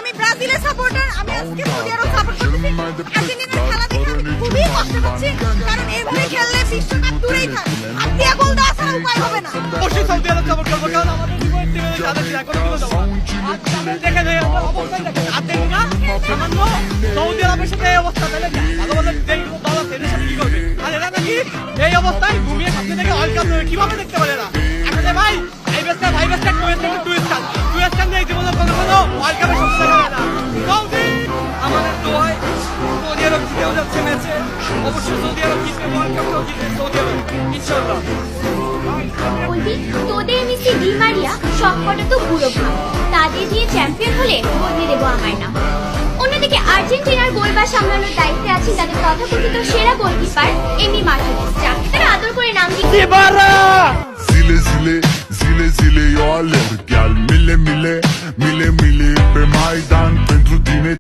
আমি ব্রাজিলের সাপোর্টার, আমি আজকে সৌদি আরব সাপোর্ট করতেছি। আর্জেন্টিনার খেলা দেখে আমি খুবই কষ্ট পাচ্ছি, কারণ এইভাবে খেললে বিশ্বকাপ দূরেই থাক। আর দিয়া গোল দেওয়া ছাড়া উপায় হবে না। অবশ্যই সৌদি আরব সাপোর্ট করবো, কারণ আমাদের বিপরীত টিমে তাদের এখনো কিন্তু দেওয়া। আর তাদের দেখে নেই আমরা অবস্থায় দেখেন আর্জেন্টিনা সামান্য সৌদি আরবের সাথে এই অবস্থা, তাহলে ভালো ভালো যেগুলো দল আছে এদের সাথে কি করবে? আর এরা নাকি এই অবস্থায় ঘুমিয়ে সামনে থেকে ওয়ার্ল্ড কাপ কিভাবে দেখতে পারে না? আসলে ভাই এই বেস্টার ভাই বেস্টার টু স্টার নিয়ে জীবনে কোনো ওয়ার্ল্ড কাপের সব দেখা যায় না। সৌদি আমাদের দোয়ায় সৌদি আরব জিতেও যাচ্ছে ম্যাচে, অবশ্যই সৌদি আরব জিতবে, ওয়ার্ল্ড কাপটাও জিতবে সৌদি আরব ইনশাআল্লাহ। বলবি তোদের মিসি ডি মারিয়া সবকটা তো পুরো ভাব, তাদের দিয়ে চ্যাম্পিয়ন হলে বদলে দেবো আমার নাম। অন্যদিকে আর্জেন্টিনার গোলবার সামলানোর দায়িত্বে আছে তাদের তথাকথিত সেরা গোলকিপার এমি মার্টিনেজ, যাকে তারা আদর করে নাম দিচ্ছে Zile zile, zile zile, eu alerg, iar mile mile, mile mile pe Maidan.